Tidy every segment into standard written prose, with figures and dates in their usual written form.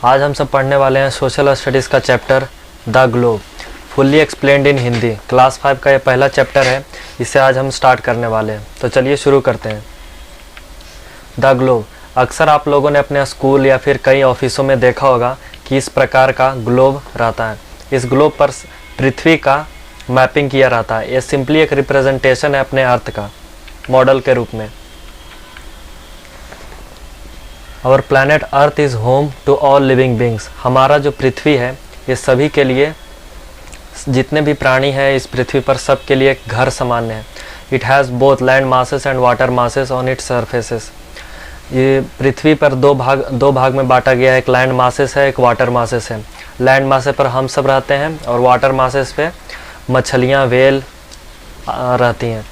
आज हम सब पढ़ने वाले हैं सोशल स्टडीज़ का chapter the globe, fully explained in Hindi. Class 5 का ये पहला चैप्टर है, इसे आज हम स्टार्ट करने वाले हैं। तो चलिए शुरू करते हैं। द ग्लोब, अक्सर आप लोगों ने अपने स्कूल या फिर कई ऑफिसों में देखा होगा कि इस प्रकार का ग्लोब रहता है। इस ग्लोब पर पृथ्वी का मैपिंग किया रहता है। ये सिंपली एक रिप्रेजेंटेशन है अपने अर्थ का, मॉडल के रूप में। Our planet earth is home to all living beings. हमारा जो पृथ्वी है ये सभी के लिए, जितने भी प्राणी हैं इस पृथ्वी पर, सब के लिए एक घर समान है। It has both land masses and water masses on it's surfaces. ये पृथ्वी पर दो भाग में बांटा गया है। एक लैंड मासेस है, एक वाटर मासेस है। लैंड मासे पर हम सब रहते हैं और वाटर मासेस पे मछलियाँ, व्हेल रहती हैं।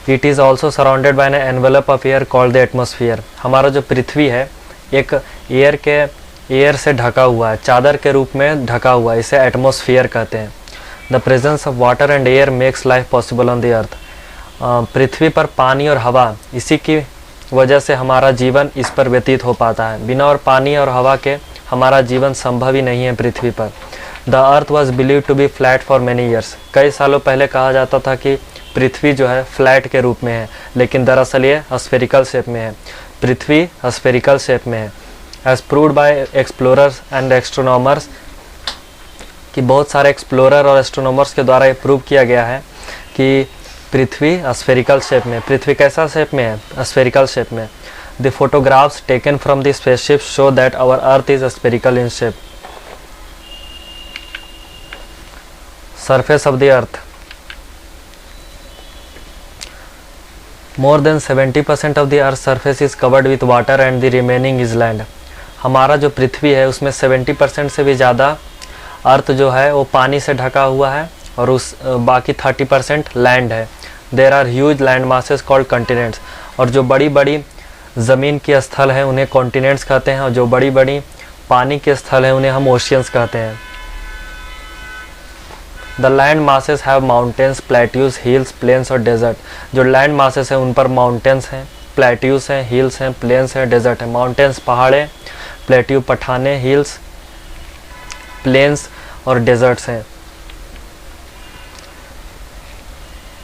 It is also surrounded by an envelope of air called the atmosphere. हमारा जो पृथ्वी है एक एयर से ढका हुआ है, चादर के रूप में ढका हुआ है, इसे एटमॉस्फेयर कहते हैं। The presence of water and air makes life possible on the earth. पृथ्वी पर पानी और हवा, इसी की वजह से हमारा जीवन इस पर व्यतीत हो पाता है। बिना और पानी और हवा के हमारा जीवन संभव ही नहीं है पृथ्वी पर। The earth was believe to be flat for many years. कई सालों पहले कहा जाता था कि पृथ्वी जो है फ्लैट के रूप में है, लेकिन दरअसल ये स्फेरिकल शेप में है। पृथ्वी स्फेरिकल शेप में है। As proved by explorers and astronomers, कि बहुत सारे एक्सप्लोरर और एस्ट्रोनॉमर्स के द्वारा ये प्रूव किया गया है कि पृथ्वी स्फेरिकल शेप में। पृथ्वी कैसा शेप में है? स्फेरिकल शेप में। The photographs taken from the spaceship show that our earth is spherical in shape. Surface of the earth, more than 70% of the earth's surface is covered with water and the remaining is land। हमारा जो पृथ्वी है उसमें 70% से भी ज़्यादा अर्थ जो है वो पानी से ढका हुआ है और उस बाकी 30% लैंड है। There are huge land masses called continents. और जो बड़ी बड़ी ज़मीन के स्थल हैं उन्हें कॉन्टिनेंट्स कहते हैं, और जो बड़ी बड़ी पानी के स्थल हैं उन्हें हम ओशियंस कहते हैं। The land masses have mountains, plateaus, hills, plains और डेजर्ट। जो लैंड मासेस हैं उन पर माउंटेन्स हैं, प्लेट्यूज हैं, हिल्स हैं, प्लेन्स हैं, डेजर्ट हैं। माउंटेन्स पहाड़े, प्लेट्यू पठाने, हिल्स, प्लेन्स और डेजर्ट्स हैं।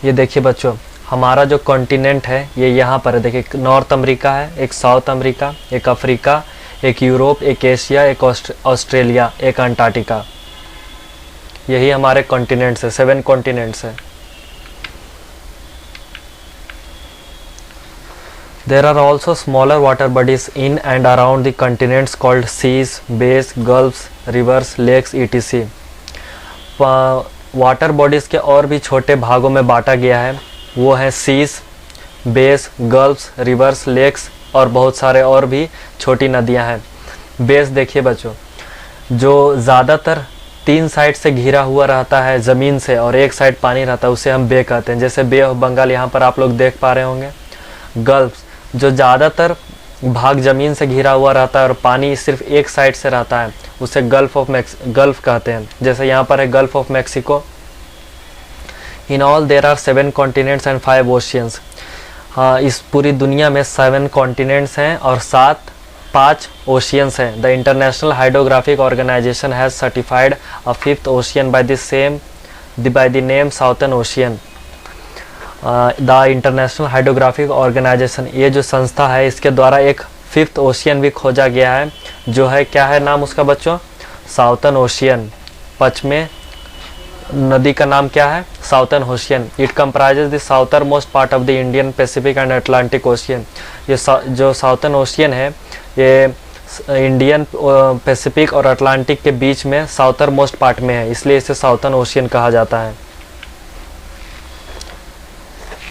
ये देखिए बच्चों, हमारा जो कॉन्टिनेंट है ये यहाँ पर है। देखिए, एक नॉर्थ अमेरिका है, एक साउथ अमेरिका, एक अफ्रीका, एक यूरोप, एक एशिया, एक ऑस्ट्रेलिया, एक अंटार्कटिका। यही हमारे कॉन्टिनेंट्स है, 7 कॉन्टिनेंट्स हैं। There are also smaller water bodies in and around the continents called seas, bays, gulfs, rivers, lakes, ETC. Water bodies के और भी छोटे भागों में बांटा गया है, वो हैं seas, bays, gulfs, rivers, lakes और बहुत सारे और भी छोटी नदियां हैं। बेस देखिए बच्चों, जो ज़्यादातर 3 साइड से घिरा हुआ रहता है ज़मीन से और एक साइड पानी रहता है, उसे हम बे कहते हैं। जैसे बे ऑफ बंगाल यहाँ पर आप लोग देख पा रहे होंगे। गल्फ, जो ज़्यादातर भाग ज़मीन से घिरा हुआ रहता है और पानी सिर्फ एक साइड से रहता है, उसे गल्फ कहते हैं। जैसे यहाँ पर है Gulf of Mexico. In all there are 7 continents and 5 oceans. हाँ, इस पूरी दुनिया में 7 कॉन्टिनेंट्स हैं और 5 ओशियंस हैं। The International Hydrographic Organisation has certified a 5th ocean by the name Southern Ocean. The International Hydrographic Organisation, ये जो संस्था है, इसके द्वारा एक 5th ओशियन भी खोजा गया है, जो है, क्या है नाम उसका बच्चों? Southern ocean. पश्चिमी नदी का नाम क्या है? Southern ocean. It comprises the southernmost part of the Indian Pacific and Atlantic ocean. ये जो साउथर्न ओशियन है ये इंडियन पैसिफिक और अटलांटिक के बीच में साउथर मोस्ट पार्ट में है, इसलिए इसे साउथर्न ओशियन कहा जाता है।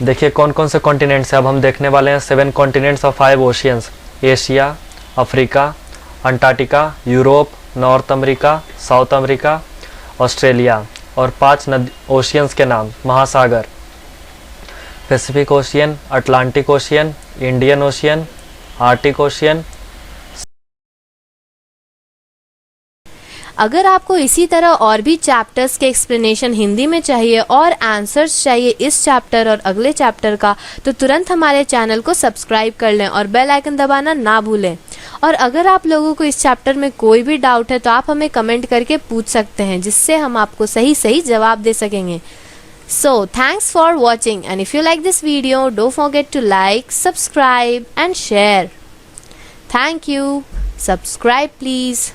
देखिए कौन कौन से कॉन्टिनेंट्स हैं अब हम देखने वाले हैं। 7 कॉन्टिनेंट्स और 5 oceans. Asia, Africa, Antarctica, Europe, north America, south America, Australia. और 5 ओशियंस के नाम, महासागर, Pacific ocean, Atlantic ocean, Indian ocean, Arctic ocean. अगर आपको इसी तरह और भी चैप्टर्स के एक्सप्लेनेशन हिंदी में चाहिए और आंसर्स चाहिए इस चैप्टर और अगले चैप्टर का, तो तुरंत हमारे चैनल को सब्सक्राइब कर लें और बेल आइकन दबाना ना भूलें। और अगर आप लोगों को इस चैप्टर में कोई भी डाउट है तो आप हमें कमेंट करके पूछ सकते हैं, जिससे हम आपको सही सही जवाब दे सकेंगे। So thanks for watching, and if you like this video, don't forget to like, subscribe and share. Thank you. Subscribe please.